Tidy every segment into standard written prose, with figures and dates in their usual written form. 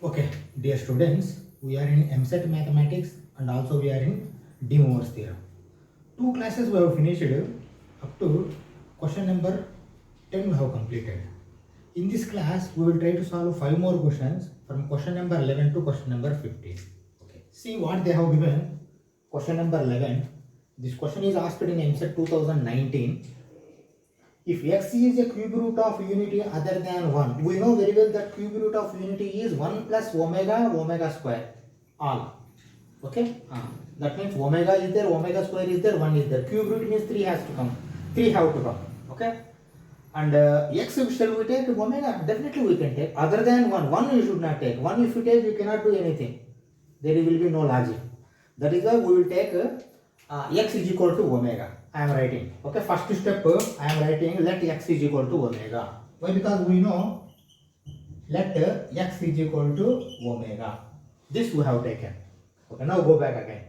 Okay, dear students, we are in Eamcet Mathematics and also we are in Demoivres Theorem. Two classes we have finished up to question number 10 we have completed. In this class, we will try to solve 5 more questions from question number 11 to question number 15. Okay. See what they have given. Question number 11. This question is asked in Eamcet 2019. If x is a cube root of unity other than 1, we know very well that cube root of unity is 1 plus omega square, all. Okay? That means omega is there, omega square is there, 1 is there. Cube root means 3 has to come. 3 have to come. Okay? And x shall we take omega? Definitely we can take. Other than 1, 1 you should not take. 1 if you take, you cannot do anything. There will be no logic. That is why we will take x is equal to omega. I am writing. Okay, first step I am writing let x is equal to omega. Why? Because we know let x is equal to omega. This we have taken. Okay, now go back again.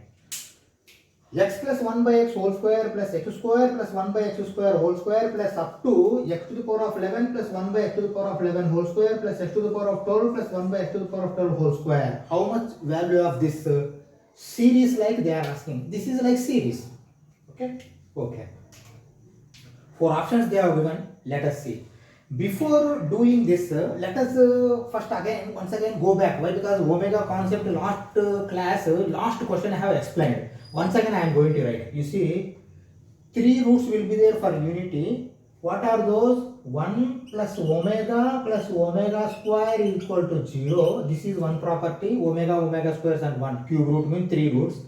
X plus 1 by x whole square plus x square plus 1 by x square whole square plus up to x to the power of 11 plus 1 by x to the power of 11 whole square plus x to the power of 12 plus 1 by x to the power of 12 whole square. How much value of this series like they are asking? This is like series. Okay. Okay. 4 options they have given. Let us see. Before doing this, let us once again go back. Why? Because omega concept last class, last question I have explained. Once again I am going to write. You see, 3 roots will be there for unity. What are those? 1 plus omega square is equal to 0. This is one property. Omega squares and 1. Cube root means 3 roots.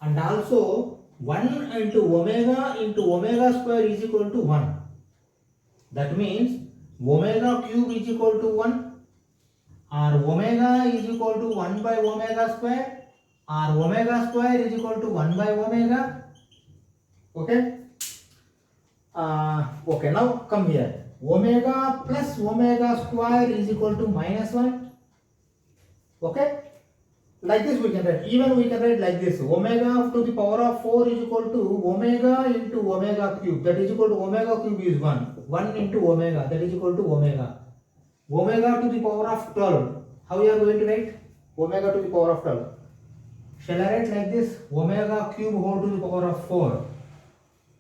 And also 1 into omega square is equal to 1. That means omega cube is equal to 1, or omega is equal to 1 by omega square, or omega square is equal to 1 by omega. Okay. Okay, now come here. Omega plus omega square is equal to minus 1. Okay. Like this we can write. Even we can write like this. Omega to the power of 4 is equal to omega into omega cube. That is equal to omega cube is 1. 1 into omega. That is equal to omega. Omega to the power of 12. How you are going to write? Omega to the power of 12. Shall I write like this? Omega cube whole to the power of 4.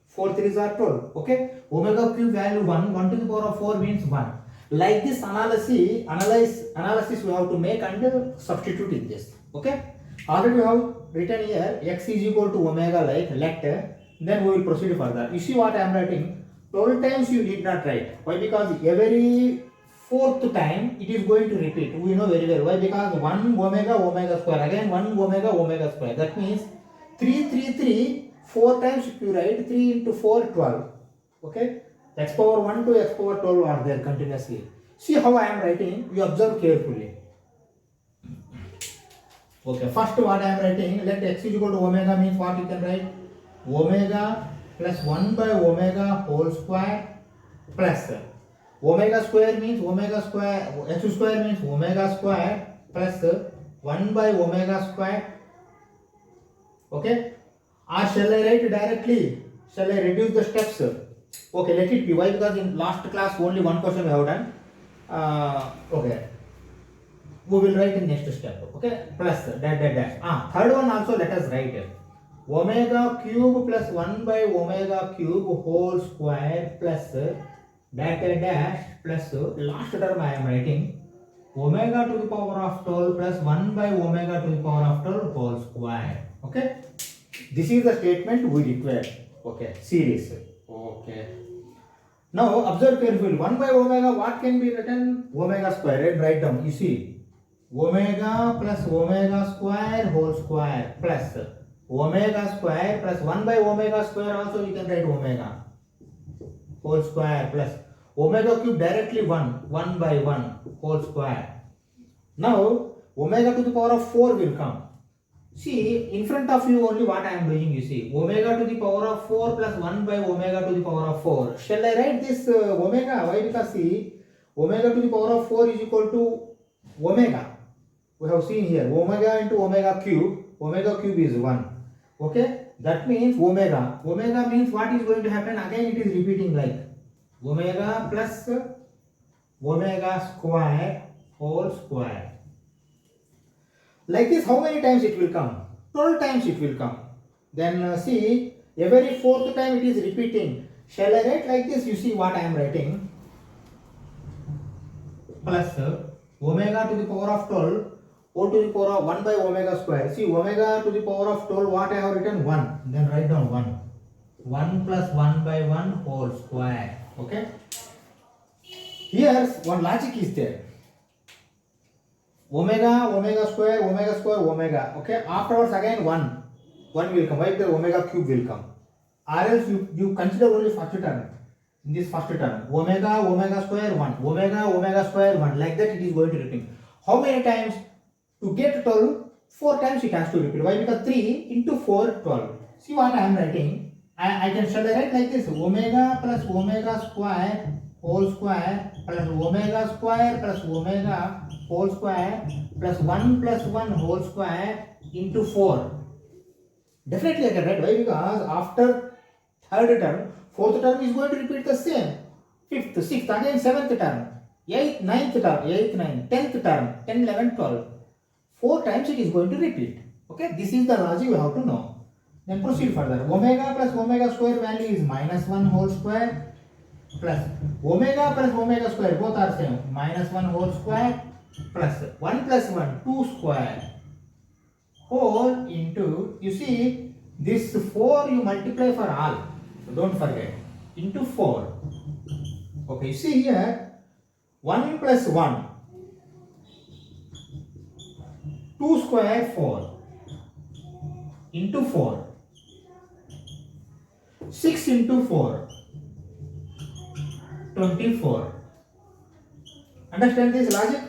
4 3s are 12. Okay. Omega cube value 1. 1 to the power of 4 means 1. Like this analysis we have to make and substitute in this. Okay. Already we have written here x is equal to omega like let. Then we will proceed further. You see what I am writing? 12 times you need not write. Why? Because every 4th time it is going to repeat. We know very well. Why? Because 1 omega square. Again 1 omega square. That means 3. 4 times if you write 3 into 4 12. Okay. X power 1 to x power 12 are there continuously. See how I am writing. You observe carefully. Okay, first what I am writing, let x is equal to omega means what you can write? Omega plus 1 by omega whole square plus omega square means omega square, x square means omega square plus 1 by omega square. Okay, or shall I write directly? Shall I reduce the steps? Okay, let it be. Why? Because in last class only one question we have done. Okay. We will write in next step. Okay, plus dash. Third one also let us write it. Omega cube plus 1 by omega cube whole square plus dash plus last term I am writing omega to the power of 12 plus 1 by omega to the power of 12 whole square. Okay, this is the statement we require. Okay, series. Okay. Now observe carefully. 1 by omega, what can be written? Omega square. Right? Write down. You see. Omega plus omega square whole square plus omega square plus 1 by omega square also you can write omega whole square plus omega cube directly 1 by 1 whole square. Now omega to the power of 4 will come. See, in front of you only what I am doing, you see. Omega to the power of 4 plus 1 by omega to the power of 4. Shall I write this omega? Why? Because see, omega to the power of 4 is equal to omega. We have seen here omega into omega cube is 1. Okay, that means omega means what is going to happen? Again it is repeating like omega plus omega square whole square. Like this, how many times it will come? 12 times it will come. Then see, every fourth time it is repeating. Shall I write like this? You see what I am writing. Plus omega to the power of 12, o to the power of 1 by omega square. See, omega to the power of 12, what I have written? 1. Then write down 1. 1 plus 1 by 1 whole square. Okay. Here one logic is there. Omega, omega square, omega. Okay. Afterwards again 1. 1 will come. Why? The omega cube will come. Or else you consider only first term. In this first term, omega square 1, omega square 1. Like that it is going to repeat. How many times? To get 12, 4 times it has to repeat. Why? Because 3 into 4, 12. See what I am writing? I can shall I write like this: omega plus omega square whole square plus omega square plus omega whole square plus 1 whole square into 4. Definitely I can write. Why? Because after third term, fourth term is going to repeat the same. Fifth, sixth, again seventh term, eighth, ninth term, 10th term, 10, 11, 12. 4 times it is going to repeat. Okay, this is the logic you have to know. Then proceed further. Omega plus omega square value is -1 whole square plus omega plus omega square, both are same, -1 whole square plus 1 plus 1, 2 square whole into, you see, this 4 you multiply for all, so don't forget, into 4. Okay, you see here, 1 plus 1, 2 square 4 into 4, 6 into 4, 24. Understand this logic?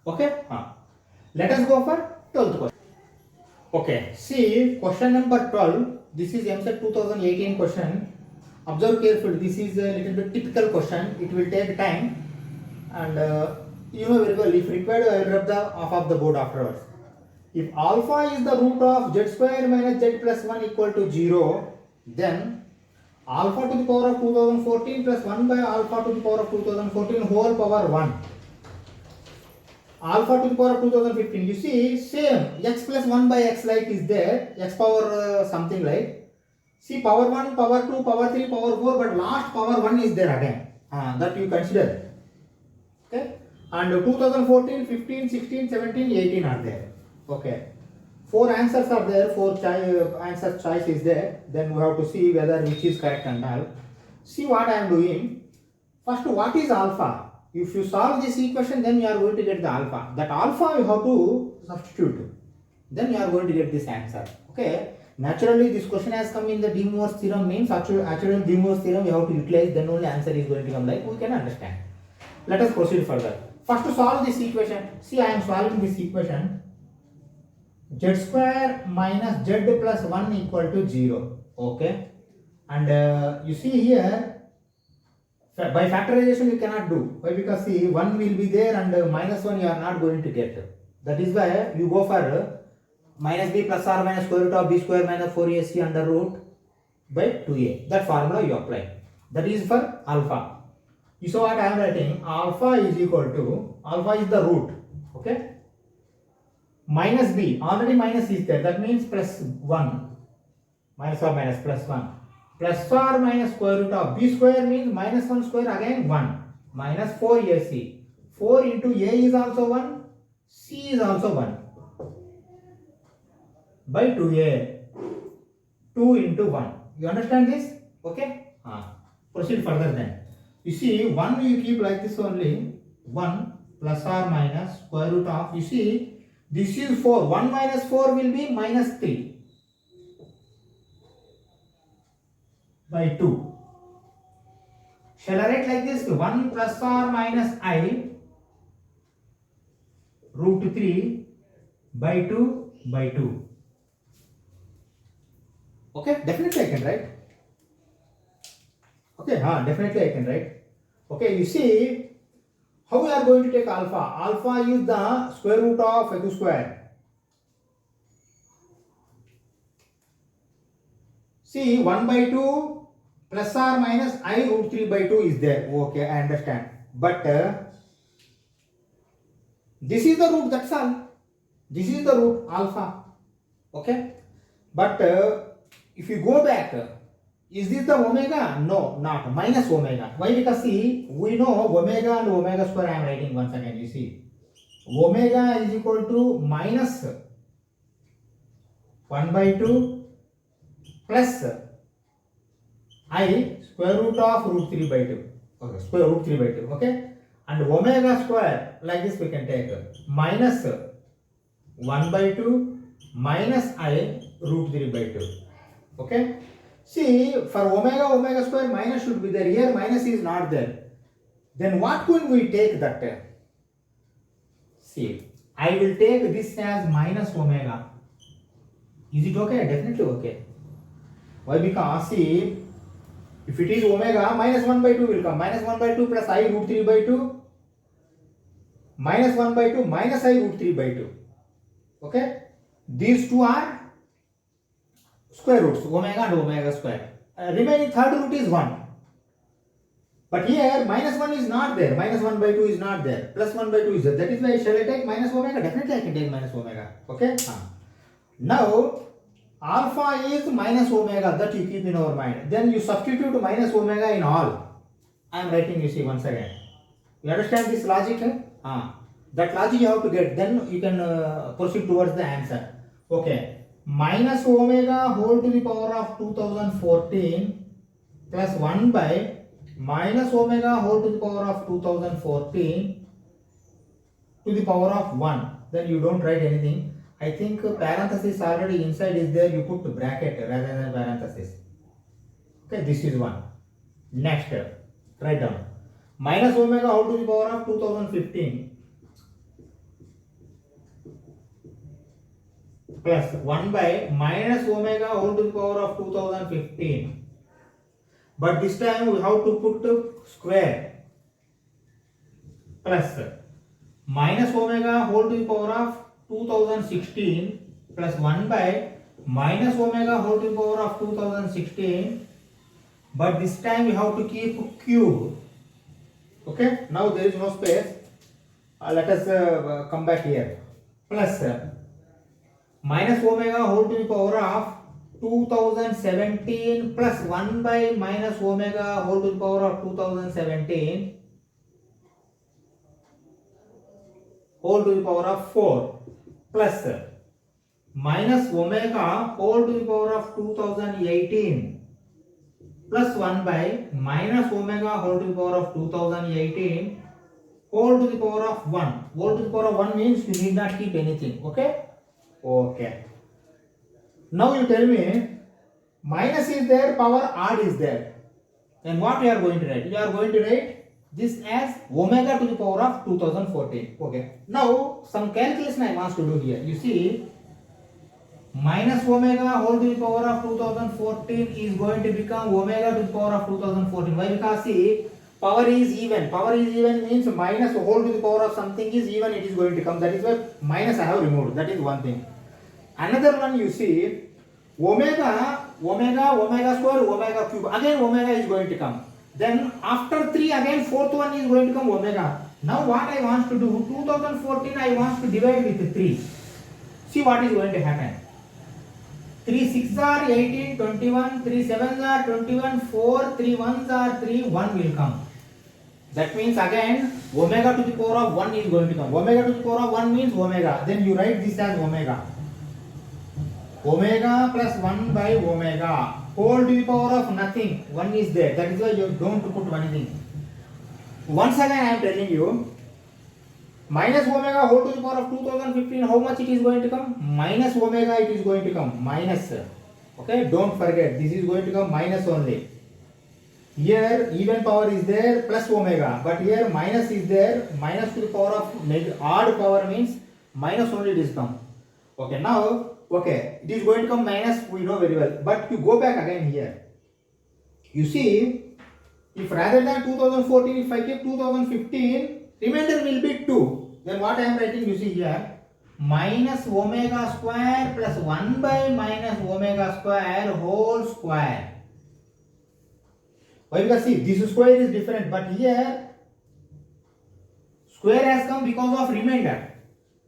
Okay? Let us go for 12th question. Okay, see question number 12. This is Eamcet 2018 question. Observe carefully. This is a little bit typical question. It will take time, and you know very well. If required, I will rub the off of the board afterwards. If alpha is the root of z square minus z plus 1 equal to 0, then alpha to the power of 2014 plus 1 by alpha to the power of 2014 whole power 1. Alpha to the power of 2015. You see, same x plus 1 by x like is there. X power something like. See, power 1, power 2, power 3, power 4, but last power 1 is there again. That you consider. Okay. And 2014, 15, 16, 17, 18 are there. Okay. 4 answers are there, 4 answer choice is there. Then we have to see whether which is correct and all. See what I am doing. First, what is alpha? If you solve this equation, then you are going to get the alpha. That alpha you have to substitute. Then you are going to get this answer. Okay. Naturally, this question has come in the Demoivres theorem, means actually Demoivres theorem you have to utilize. Then only answer is going to come. Like we can understand. Let us proceed further. First, to solve this equation. See, I am solving this equation. Z square minus z plus 1 equal to 0. Okay. And you see here, by factorization you cannot do. Why? Because see, 1 will be there and -1 you are not going to get. That is why you go for minus b plus r minus square root of b square minus 4ac under root by 2a. That formula you apply. That is for alpha. You saw what I am writing. Alpha is equal to, alpha is the root. Okay. Minus b, already minus is there, that means plus 1, minus or minus plus 1, plus or minus square root of b square means -1 square again 1, minus 4ac, 4 into a is also 1, c is also 1, by 2a, 2 into 1. You understand this? Okay. Proceed further then. You see, 1 you keep like this only, 1 plus or minus square root of, you see, this is 4. 1 minus 4 will be -3 by 2. Shall I write like this? 1 plus or minus I root 3 by 2 by 2. Okay, definitely I can write. Okay, definitely I can write. Okay, you see, how we are going to take alpha? Alpha is the square root of x square. See, 1 by 2 plus or minus I root 3 by 2 is there. Okay, I understand. But this is the root, that's all. This is the root alpha. Okay. But if you go back, is this the omega? No, not. Minus omega. Why? Because see, we know omega and omega square. I am writing once again. You see, omega is equal to minus 1 by 2 plus I square root of root 3 by 2. Okay, square root 3 by 2. Okay. And omega square, like this we can take minus 1 by 2 minus I root 3 by 2. Okay. See, for omega square minus should be there. Here minus is not there. Then what can we take that? See, I will take this as minus omega. Is it okay? Definitely okay. Why? Because see, if it is omega, minus 1 by 2 will come. Minus 1 by 2 plus I root 3 by 2 minus 1 by 2 minus I root 3 by 2. Okay. These two are square roots, omega and omega square. Remaining third root is 1. But here minus 1 is not there. Minus 1 by 2 is not there. Plus 1 by 2 is there. That is why shall I take minus omega? Definitely I can take minus omega. Okay. Now alpha is minus omega, that you keep in our mind. Then you substitute minus omega in all. I am writing, you see, once again. You understand this logic? That logic you have to get. Then you can proceed towards the answer. Okay. Minus omega whole to the power of 2014 plus 1 by minus omega whole to the power of 2014 to the power of 1. Then you don't write anything. I think parenthesis already inside is there. You put bracket rather than parenthesis. Okay, this is 1. Next, write down minus omega whole to the power of 2015 plus 1 by minus omega whole to the power of 2015. But this time we have to put square plus minus omega whole to the power of 2016 plus 1 by minus omega whole to the power of 2016. But this time we have to keep cube. Okay. Now there is no space. Let us come back here. Plus minus omega whole to the power of 2017 plus 1 by minus omega whole to the power of 2017 whole to the power of 4 plus minus omega whole to the power of 2018 plus 1 by minus omega whole to the power of 2018 whole to the power of 1. Whole to the power of 1 means you need not keep anything. Okay. Okay. Now you tell me minus is there, power odd is there. Then what you are going to write? You are going to write this as omega to the power of 2014. Okay. Now some calculation I want to do here. You see, minus omega whole to the power of 2014 is going to become omega to the power of 2014. Why? Because see, power is even. Power is even means minus whole to the power of something is even, it is going to come. That is why minus I have removed. That is one thing. Another one, you see, omega square, omega cube. Again omega is going to come. Then after 3 again fourth one is going to come omega. Now what I want to do, 2014 I want to divide with 3. See what is going to happen. 3 6s are 18, 21, 3 7s are 21, 4, 3 1s are 3, 1 will come. That means again omega to the power of 1 is going to come. Omega to the power of 1 means omega. Then you write this as omega. Omega plus 1 by omega whole to the power of nothing. 1 is there. That is why you don't put anything. Once again I am telling you, minus omega whole to the power of 2015, how much it is going to come? Minus omega it is going to come. Minus. Okay, don't forget, this is going to come minus only. Here even power is there plus omega, but here minus is there. Minus to the power of odd power means minus only it is come. Okay, now okay, it is going to come minus, we know very well. But you go back again here. You see, if rather than 2014, if I keep 2015, remainder will be 2. Then what I am writing, you see here, minus omega square plus 1 by minus omega square whole square. Why? Because see, this square is different, but here square has come because of remainder.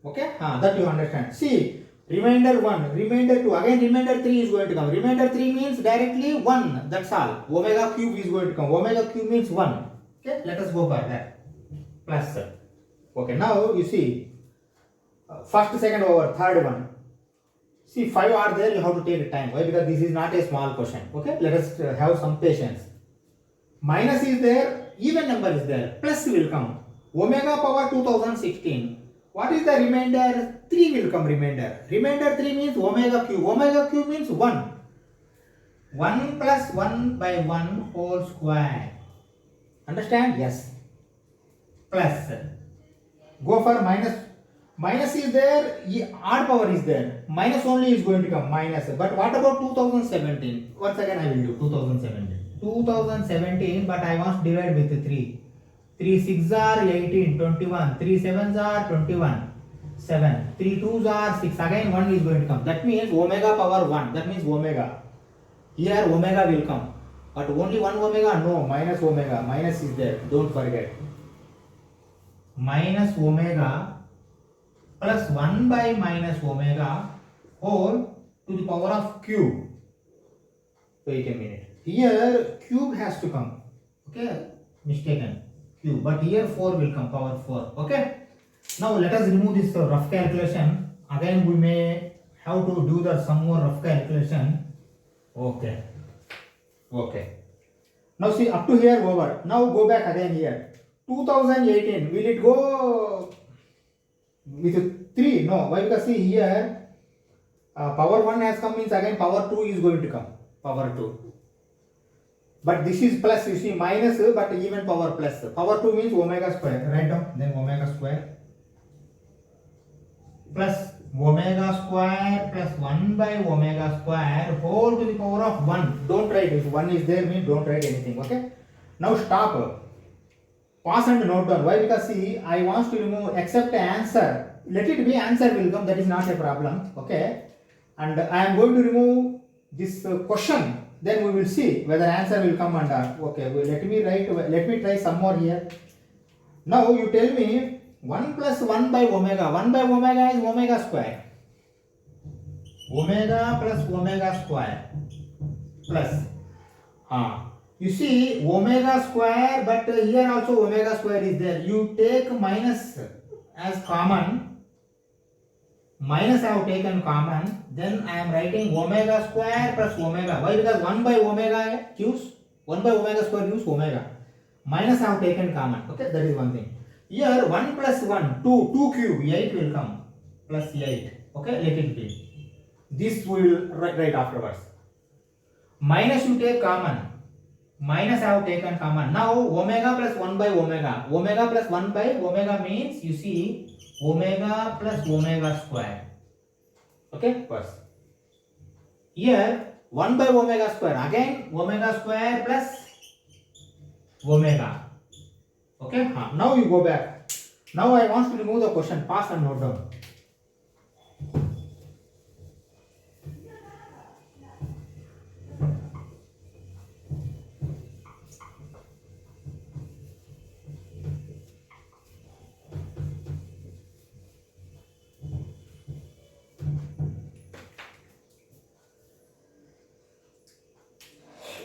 Okay, that you understand. See, remainder 1, remainder 2, again remainder 3 is going to come. Remainder 3 means directly 1, that's all. Omega cube is going to come. Omega cube means 1. Okay, let us go further. Plus. Okay, now you see, first, second over, third one. See, 5 are there, you have to take time. Why? Because this is not a small question. Okay, let us have some patience. Minus is there, even number is there, plus will come. Omega power 2016. What is the remainder? 3 will come remainder. Remainder 3 means omega cube. Omega cube means 1. 1 plus 1 by 1 whole square. Understand? Yes. Plus. Go for minus. Minus is there, odd power is there. Minus only is going to come, minus. But what about 2017? Once again I will do 2017. 2017, but I want to divide with 3. 3 6s are 18, 21. 3 7s are 21, 7. 3 2s are 6. Again 1 is going to come. That means omega power 1. That means omega. Here omega will come. But only one omega? No, minus omega. Minus is there. Don't forget. Minus omega plus 1 by minus omega whole to the power of cube. Wait a minute. Here cube has to come. Okay, mistaken. Cube. But here 4 will come, power 4. Okay. Now let us remove this rough calculation. Again we may have to do some more rough calculation. Okay. Okay. Now see, up to here over. Now go back again here. 2018. Will it go with 3? No. Why? Because see here power 1 has come, means again power 2 is going to come. Power 2. But this is plus, you see, minus, but even power plus. Power 2 means omega square. Write down. Then omega square plus omega square plus 1 by omega square whole to the power of 1. Don't write. If 1 is there, means don't write anything. Okay. Now stop. Pause and note down. Why? Because see, I want to remove except answer. Let it be answer will come. That is not a problem. Okay. And I am going to remove this question. Then we will see whether answer will come under. Okay. Well, let me write. Let me try some more here. Now you tell me 1 plus 1 by omega. 1 by omega is omega square. Omega plus omega square plus. You see omega square, but here also omega square is there. You take minus as common. Minus I have taken common. Then I am writing omega square plus omega. Why? Because 1 by omega use 1 by omega square use omega. Minus I have taken common. Okay, that is one thing. Here 1 plus 1, 2 cube, 8 will come. Plus 8. Okay, let it be. This we will write afterwards. Minus you take common. Minus I have taken common. Now omega plus 1 by omega. Omega plus 1 by omega means, you see, omega plus omega square. Okay, first. Here 1 by omega square. Again omega square plus omega. Okay, now you go back. Now I want to remove the question. Pass and note down.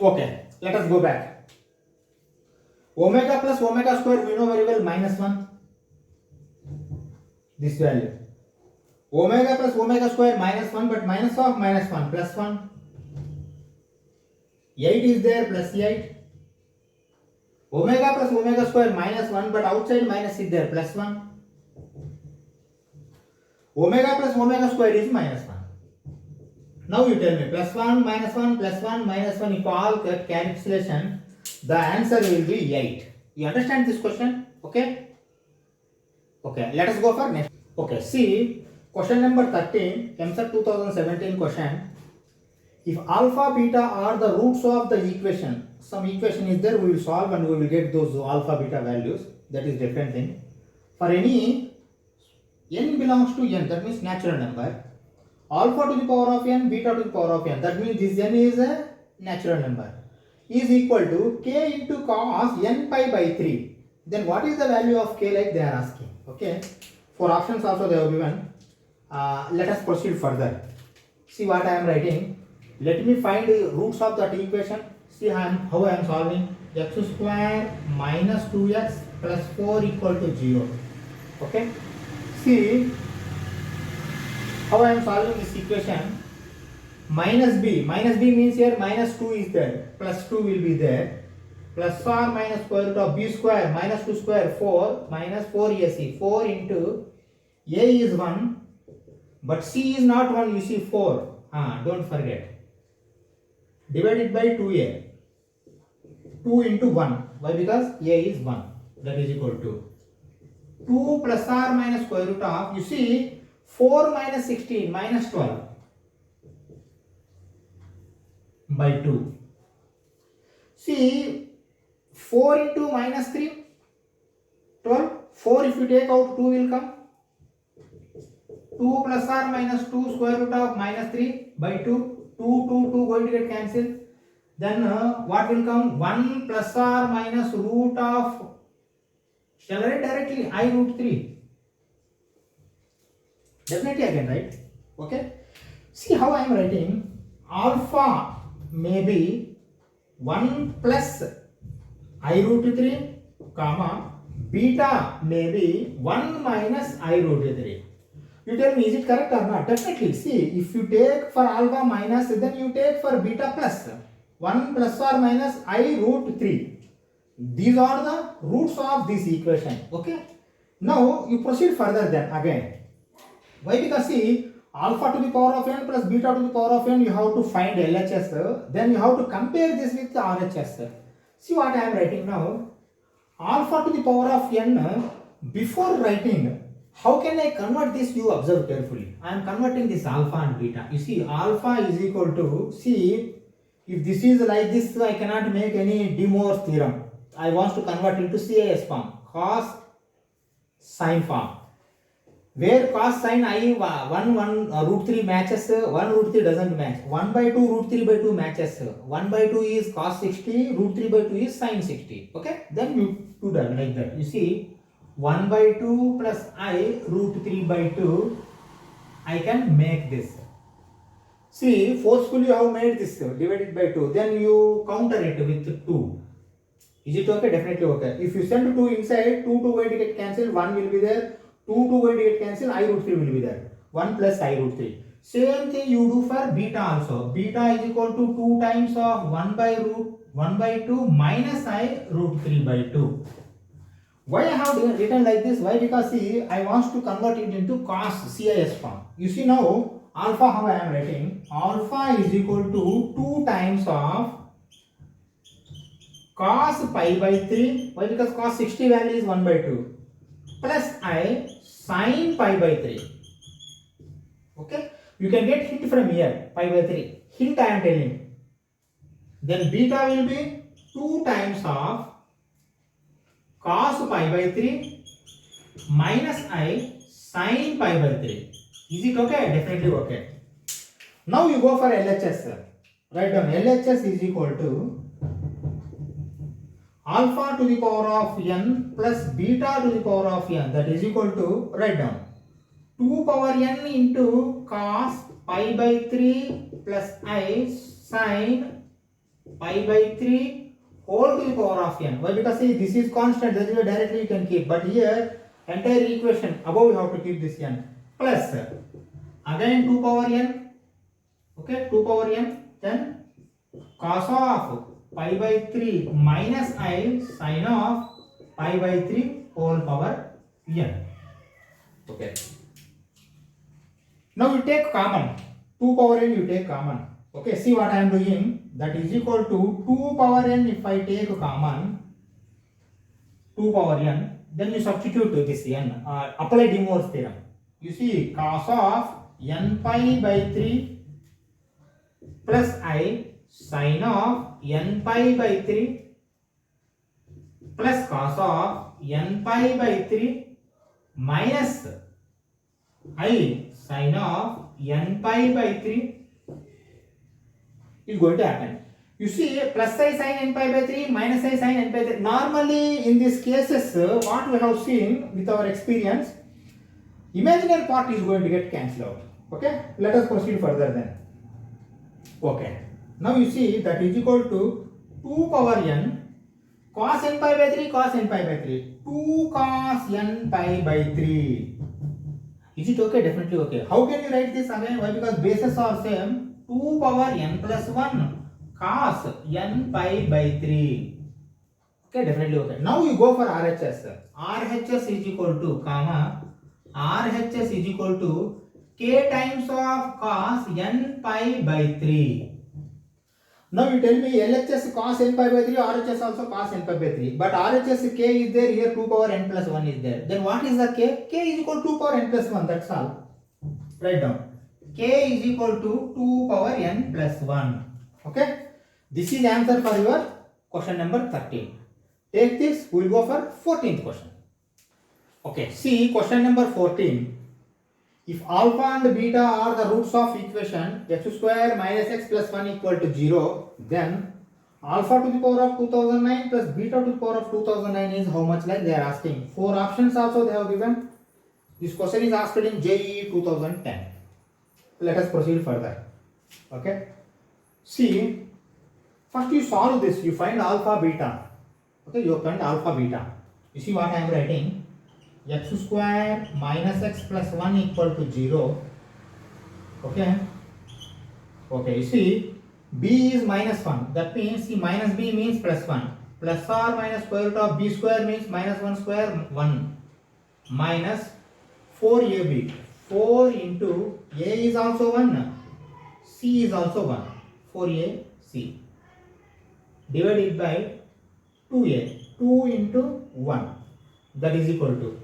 Okay, let us go back. Omega plus omega square we know very well, minus 1. This value. Omega plus omega square minus 1, but minus of minus 1 plus 1. 8 is there, plus 8. Omega plus omega square minus 1, but outside minus is there, plus 1. Omega plus omega square is minus 1. Now you tell me, plus 1, minus 1, plus 1, minus 1, if all cancellation, the answer will be 8. You understand this question? Okay? Okay, let us go for next. Okay, see, question number 13, Eamcet 2017 question. If alpha, beta are the roots of the equation, some equation is there, we will solve and we will get those alpha, beta values. That is different thing. For any n belongs to n, that means natural number. Alpha to the power of n, beta to the power of n, that means this n is a natural number, is equal to k into cos n pi by 3. Then what is the value of k, like they are asking? Okay. For options also they have given. Let us proceed further. See what I am writing. Let me find the roots of that equation. See how I am solving. X square minus 2x plus 4 equal to 0. Okay. See how I am solving this equation. Minus b means here minus 2 is there, plus 2 will be there, plus or minus square root of b square minus 2 square 4 minus 4 ac, 4 into a is 1 but c is not 1, you see 4, don't forget, divided by 2a, 2 into 1, why? Because a is 1, that is equal to 2 plus or minus square root of, you see 4 minus 16 minus 12 by 2. See 4 into minus 3, 12. 4 if you take out 2 will come. 2 plus or minus 2 square root of minus 3 by 2. 2 going to get cancelled. Then what will come? 1 plus or minus root of, shall I write directly? I root 3. Definitely I can write. Okay. See how I am writing. Alpha may be 1 plus I root 3, comma, beta may be 1 minus I root 3. You tell me, is it correct or not? Definitely. See, if you take for alpha minus, then you take for beta plus. 1 plus or minus I root 3. These are the roots of this equation. Okay. Now, you proceed further then again. Why? Because see, alpha to the power of n plus beta to the power of n, you have to find LHS, then you have to compare this with the RHS. See what I am writing now. Alpha to the power of n, before writing, how can I convert this? You observe carefully. I am converting this alpha and beta. You see, alpha is equal to, see, if this is like this, I cannot make any Demoivres theorem. I want to convert into CIS form, cos sine form. Where cos sine I 1 root 3 matches, 1 root 3 doesn't match. 1 by 2 root 3 by 2 matches. 1 by 2 is cos 60, root 3 by 2 is sine 60. Okay, then you do that like that. You see, 1 by 2 plus I root 3 by 2, I can make this. See, forcefully you have made this divided by 2. Then you counter it with 2. Is it okay? Definitely okay. If you send 2 inside, 2 going to get cancelled, 1 will be there. 2 going to get cancelled, I root 3 will be there. 1 plus I root 3. Same thing you do for beta also. Beta is equal to 2 times of 1 by 2 minus I root 3 by 2. Why I have written like this? Why? Because see, I want to convert it into cos CIS form. You see now, alpha how I am writing? Alpha is equal to 2 times of cos pi by 3. Why? Because cos 60 value is 1 by 2. Plus I sin pi by 3. Okay? You can get hint from here, pi by 3. Hint I am telling. Then beta will be 2 times of cos pi by 3 minus I sin pi by 3. Is it okay? Definitely okay. Now you go for LHS. Write down LHS is equal to alpha to the power of n plus beta to the power of n, that is equal to, write down, 2 power n into cos pi by 3 plus I sin pi by 3 whole to the power of n. Why? Because see, this is constant, that is why directly you can keep. But here, entire equation above you have to keep this n. Plus, again 2 power n. Okay, 2 power n. Then cos of pi by 3 minus I sin of pi by 3 whole power n. Okay. Now you take common. 2 power n you take common. Okay, see what I am doing. That is equal to 2 power n if I take common. 2 power n. Then you substitute this n. Apply Demoivres theorem. You see, cos of n pi by 3 plus I sin of n pi by 3 plus cos of n pi by 3 minus I sin of n pi by 3 is going to happen. You see, plus I sin n pi by 3 minus I sin n pi by 3. Normally in these cases, what we have seen with our experience, Imaginary part is going to get cancelled out. Okay, let us proceed further then. Okay, now you see that is equal to 2 power n cos n pi by 3 cos n pi by 3 2 cos n pi by 3. Is it okay? Definitely okay. How can you write this again? Why? Because bases are same. 2 power n plus 1 cos n pi by 3. Okay, definitely okay. Now you go for RHS. RHS is equal to comma RHS is equal to k times of cos n pi by 3. Now you tell me LHS cos n pi by 3, RHS also cos n pi by 3. But RHS k is there, here 2 power n plus 1 is there. Then what is the k? K is equal to 2 power n plus 1, that's all. Write down. K is equal to 2 power n plus 1. Okay? This is answer for your question number 13. Take this, we will go for 14th question. Okay, see question number 14. If alpha and beta are the roots of equation x square minus x plus 1 equal to 0, then alpha to the power of 2009 plus beta to the power of 2009 is how much, like they are asking. 4 options also they have given. This question is asked in JEE 2010. Let us proceed further. Okay. See, first you solve this, you find alpha beta. Okay, you find alpha beta. You see what I am writing? X square minus x plus 1 equal to 0. Okay. Okay, you see b is minus 1. That means see minus b means plus 1. Plus or minus square root of b square means minus 1 square 1. Minus 4ab. 4 into a is also 1. C is also 1. 4a c. Divided by 2a. 2 into 1. That is equal to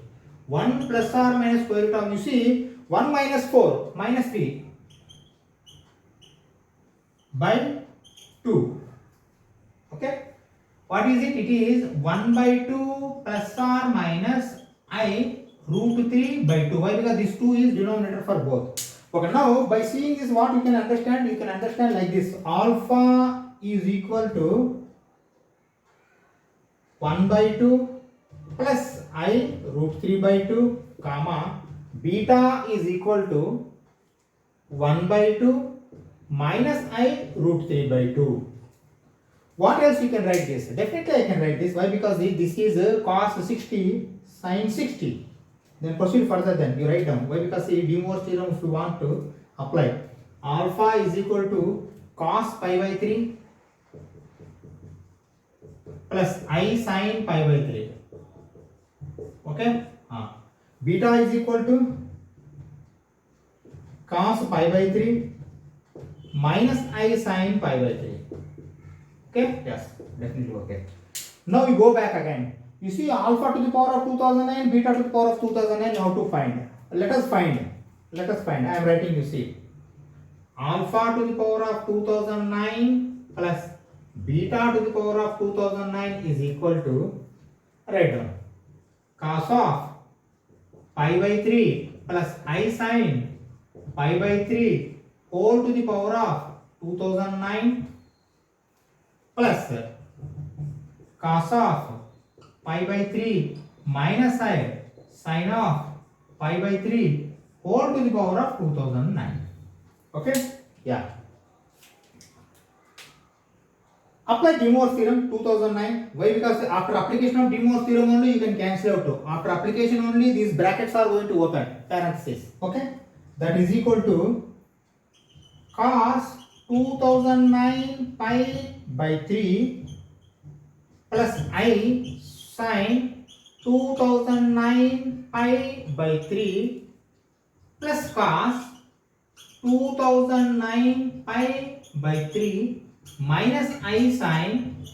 1 plus or minus square root of, you see 1 minus 4 minus 3 by 2. Okay. What is it? It is 1 by 2 plus or minus I root 3 by 2. Why? Because this 2 is denominator for both. Okay. Now by seeing this, what you can understand? You can understand like this. Alpha is equal to 1 by 2 plus I root 3 by 2 comma beta is equal to 1 by 2 minus I root 3 by 2. What else you can write this? Definitely I can write this. Why? Because this is cos 60 sin 60. Then proceed further, then you write down. Why? Because Demoivres theorem, if you want to apply, alpha is equal to cos pi by 3 plus I sin pi by 3. Okay. Beta is equal to cos pi by 3 minus I sin pi by 3. Okay. Yes, definitely okay. Now we go back again. You see alpha to the power of 2009, beta to the power of 2009. How to find? Let us find. I am writing. You see, alpha to the power of 2009 plus beta to the power of 2009 is equal to, write down, cos of pi by 3 plus I sin pi by 3 whole to the power of 2009 plus cos of pi by 3 minus I sin of pi by 3 whole to the power of 2009. Okay? Yeah. Apply Demoivres theorem 2009. Why? Because after application of Demoivres theorem only you can cancel out 2. After application only these brackets are going to open, parenthesis. Okay? That is equal to cos 2009 pi by 3 plus I sin 2009 pi by 3 plus cos 2009 pi by 3 minus I sin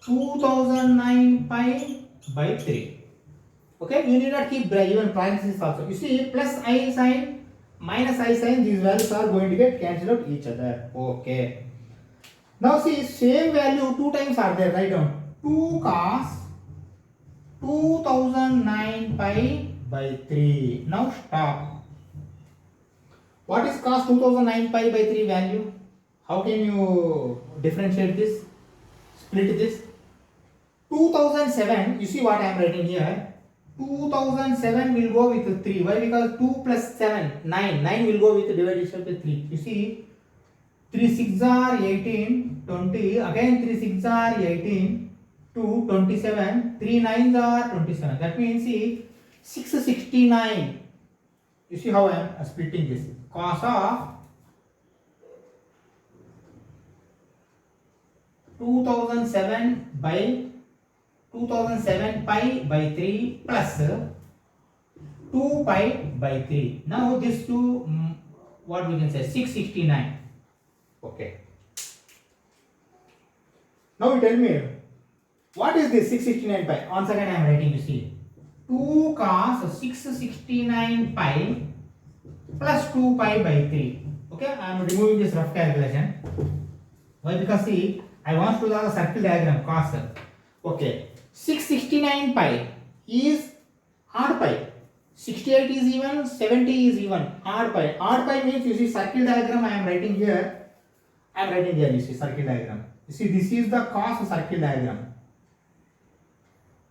2009 pi by 3. Okay, you need not keep even parentheses also. You see, plus I sin minus I sin, these values are going to get cancelled out each other. Okay. Now see, same value 2 times are there. Write down 2 cos 2009 pi by 3. Now stop. What is cos 2009 pi by 3 value? How can you differentiate this? Split this. 2007, you see what I am writing here. 2007 will go with 3. Why? Because 2 plus 7, 9. 9 will go with divided by 3. You see, 3 6 are 18, 20. Again 3 6 are 18, 2, 27. 3 9s are 27. That means, see, 669. You see how I am splitting this. Cos of 2007 by 2007 pi by 3 plus 2 pi by 3. Now this two, what we can say, 669. Okay. Now you tell me, what is this 669 pi? Once again I am writing, you see. 2 cos 669 pi plus 2 pi by 3. Okay, I am removing this rough calculation. Why? Because see, I want to draw a circle diagram cos. Okay, 669 pi is odd pi. 68 is even, 70 is even. Odd pi. Odd pi means, you see, circle diagram I am writing here. I am writing here, you see, circle diagram. You see, this is the cos circle diagram.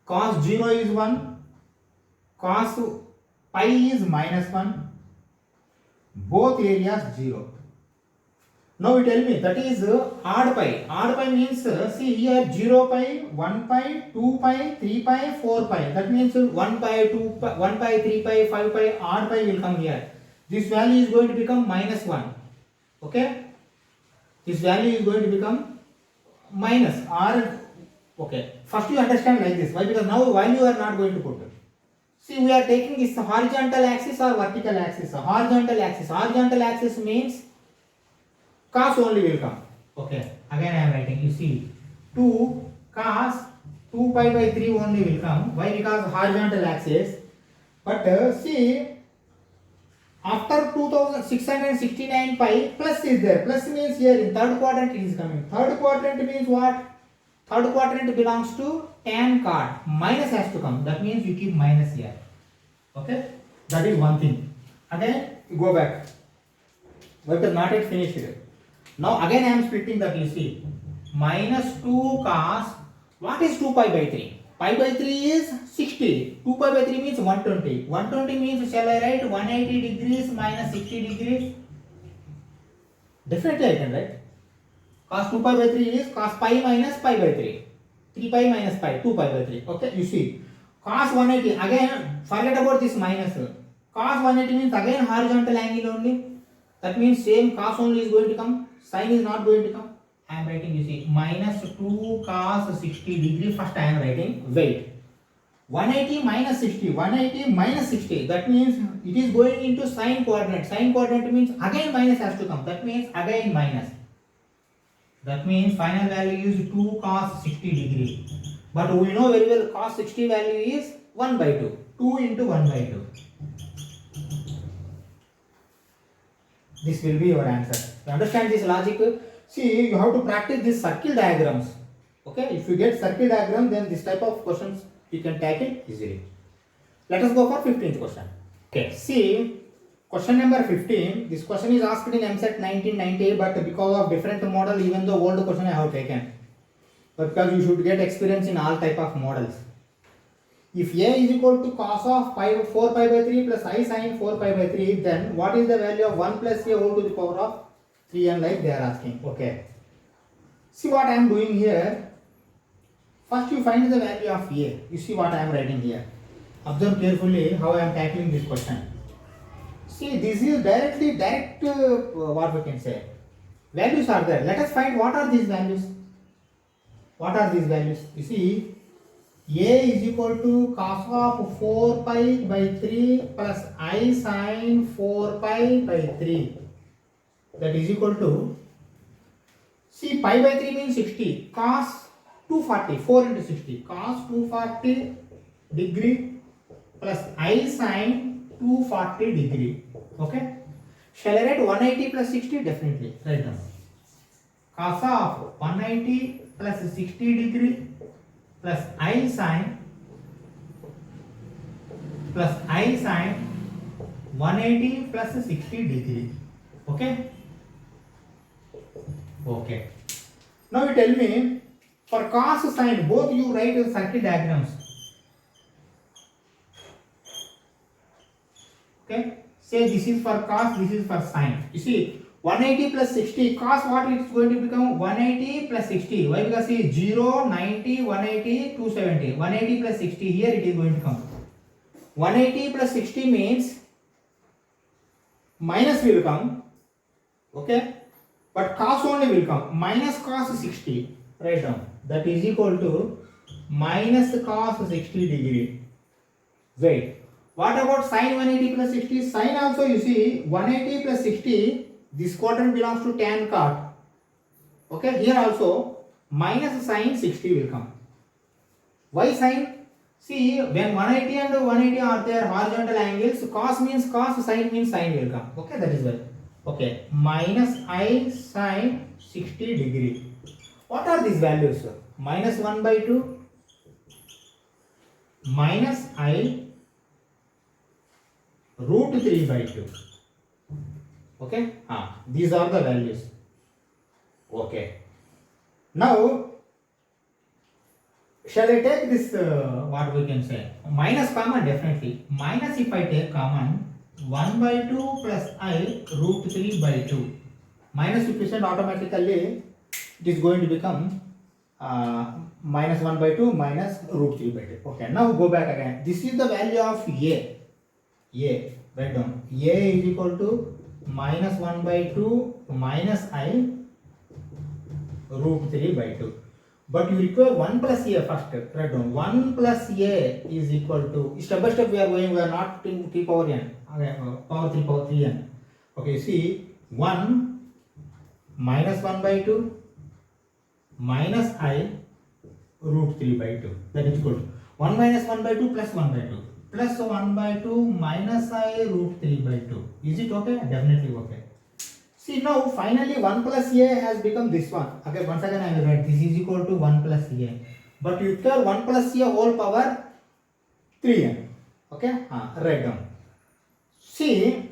Cos 0 is 1. Cos pi is minus 1. Both areas 0. Now you tell me, that is odd pi. Odd pi means, see here, 0 pi, 1 pi, 2 pi, 3 pi, 4 pi. That means 1 pi, 2 pi, 1 pi, 3 pi, 5 pi, odd pi will come here. This value is going to become minus 1. Okay? This value is going to become minus or, okay. First you understand like this. Why? Because now value are not going to put. See, we are taking this horizontal axis or vertical axis. Horizontal axis. Horizontal axis means cos only will come. Okay. Again I am writing. You see, 2 cos 2 pi by 3 only will come. Why? Because horizontal axis. But see, after 2669 pi, plus is there. Plus means here in third quadrant it is coming. Third quadrant means what? Third quadrant belongs to tan cot. Minus has to come. That means you keep minus here. Okay? That is one thing. Again, you go back. But not yet finished. Now again I am splitting that, you see. Minus 2 cos. What is 2 pi by 3? Pi by 3 is 60. 2 pi by 3 means 120. 120 means, shall I write 180 degrees minus 60 degrees? Definitely I can write. Cos 2 pi by 3 is cos pi minus pi by 3. 3 pi minus pi, 2 pi by 3. Okay, you see. Cos 180, again, forget about this minus. Cos 180 means again horizontal angle only. That means same cos only is going to come. Sin is not going to come. I am writing, you see, minus 2 cos 60 degree. First I am writing, wait. 180 minus 60, 180 minus 60. That means it is going into sine quadrant. Sine quadrant means again minus has to come. That means again minus. That means final value is 2 cos 60 degree. But we know very well cos 60 value is 1 by 2. 2 into 1 by 2. This will be your answer. You understand this logic? See, you have to practice these circle diagrams. Okay, if you get circle diagram, then this type of questions you can tackle easily. Let us go for 15th question. Okay, see, question number 15. This question is asked in Eamcet 1998, but because of different model, even the old question I have taken. But because you should get experience in all type of models. If a is equal to cos of 4 pi by 3 plus I sin 4 pi by 3, then what is the value of 1 plus a whole to the power of 3, and like they are asking. Okay. See what I am doing here. First you find the value of a. You see what I am writing here. Observe carefully how I am tackling this question. See, this is direct what we can say. Values are there. Let us find what are these values. What are these values? You see, a is equal to cos of 4 pi by 3 plus I sin 4 pi by 3. That is equal to, see, pi by 3 means 60. Cos 240, 4 into 60. Cos 240 degree plus I sin 240 degree. Okay. Shall I write 180 plus 60? Definitely. Write down. Cos of 180 plus 60 degree plus I sin 180 plus 60 degree. Okay. Okay. Now you tell me, for cos sin, both you write circle diagrams. Okay, say this is for cos, this is for sin. You see 180 plus 60, cos what it is going to become? 180 plus 60. Why? Because see 0, 90, 180, 270. 180 plus 60, here it is going to come. 180 plus 60 means minus will come, okay, but cos only will come. Minus cos 60, write down. That is equal to minus cos 60 degree. Wait, what about sin 180 plus 60? Sin also you see 180 plus 60, this quadrant belongs to tan cot. Okay, here also minus sin 60 will come. Why sin? See, when 180 and 180 are there horizontal angles, cos means cos, sin means sin will come. Okay, that is why. Okay, minus I sin 60 degree. What are these values? Minus 1 by 2, minus I root 3 by 2. Okay, these are the values. Okay, now shall I take this, what we can say, minus common? Definitely. Minus if I take common, 1 by 2 plus I root 3 by 2. Minus if you send automatically, it is going to become minus 1 by 2 minus root 3 by 2. Okay, now go back again. This is the value of A. A, write down. A is equal to minus 1 by 2 minus I root 3 by 2. But you require 1 plus A first. Write down. 1 plus A is equal to, step by step we are going, we are not in 3 power n. Okay, power 3 n. Okay, see 1 minus 1 by 2 minus I root 3 by 2. That is equal to 1 minus 1 by 2 plus 1 by 2 plus 1 by 2 minus I root 3 by 2. Is it okay? Definitely okay. See now finally 1 plus A has become this one. Okay, once again I will write this is equal to 1 plus A. But you tell 1 plus A whole power 3n. Okay, write down. See,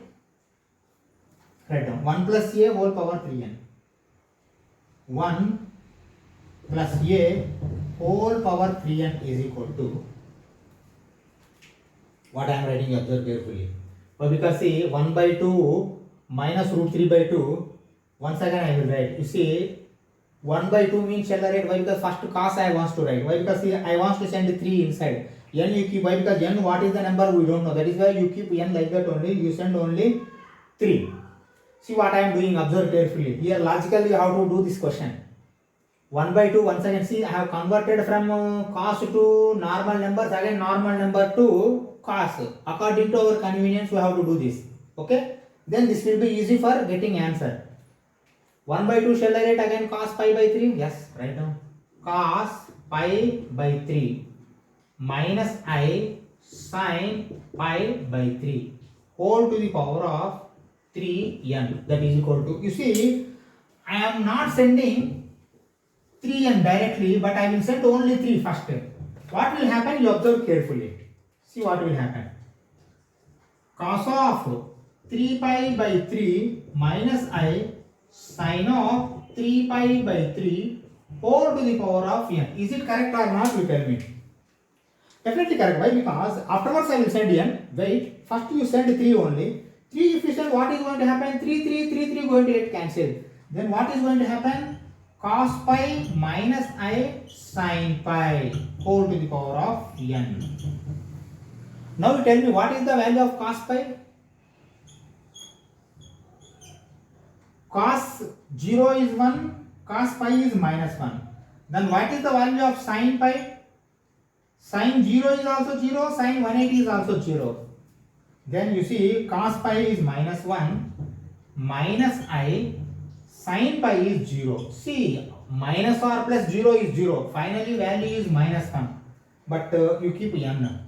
write down 1 plus A whole power 3n. 1 plus A whole power 3n is equal to, what I am writing, observe carefully. But because see 1 by 2 minus root 3 by 2, once again I will write. You see 1 by 2 means shall I write? Why? Because first cos I want to write. Why? Because see I want to send 3 inside. N you keep. Why? Because n what is the number we don't know. That is why you keep n like that only. You send only 3. See what I am doing, observe carefully. Here logically how to do this question. 1 by 2, once again see I have converted from cos to normal numbers, again normal number to cos. According to our convenience we have to do this. Okay, then this will be easy for getting answer. 1 by 2 shall I write again cos pi by 3? Yes, write down. Cos pi by 3 minus I sin pi by 3 whole to the power of 3n. That is equal to, you see I am not sending 3n directly, but I will send only 3 first. What will happen? You observe carefully. See what will happen. Cos of 3 pi by 3 minus I sin of 3 pi by 3 whole to the power of n. Is it correct or not? You tell me. Definitely correct. Why? Because afterwards I will send n. Wait. First you send 3 only. 3 if you send, what is going to happen? 3 going to get cancelled. Then what is going to happen? Cos pi minus I sin pi whole to the power of n. Now you tell me what is the value of cos pi? Cos 0 is 1, cos pi is minus 1. Then what is the value of sin pi? Sin 0 is also 0, sin 180 is also 0. Then you see cos pi is minus 1, minus I, sin pi is 0. See, minus or plus 0 is 0. Finally value is minus 1. But you keep n.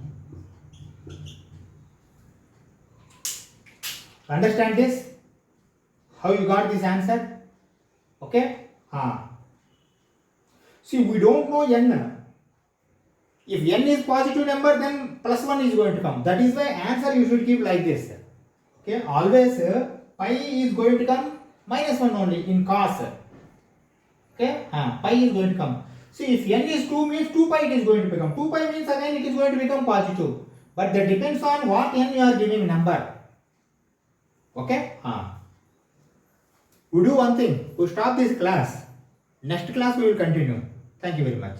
Understand this? How you got this answer? Okay? See, we don't know n. If n is positive number, then plus 1 is going to come. That is why answer you should keep like this. Okay? Always pi is going to come minus 1 only in cos. Okay? Pi is going to come. See, if n is 2 means 2 pi it is going to become. 2 pi means again it is going to become positive. But that depends on what n you are giving number. Okay? We do one thing. We stop this class. Next class we will continue. Thank you very much.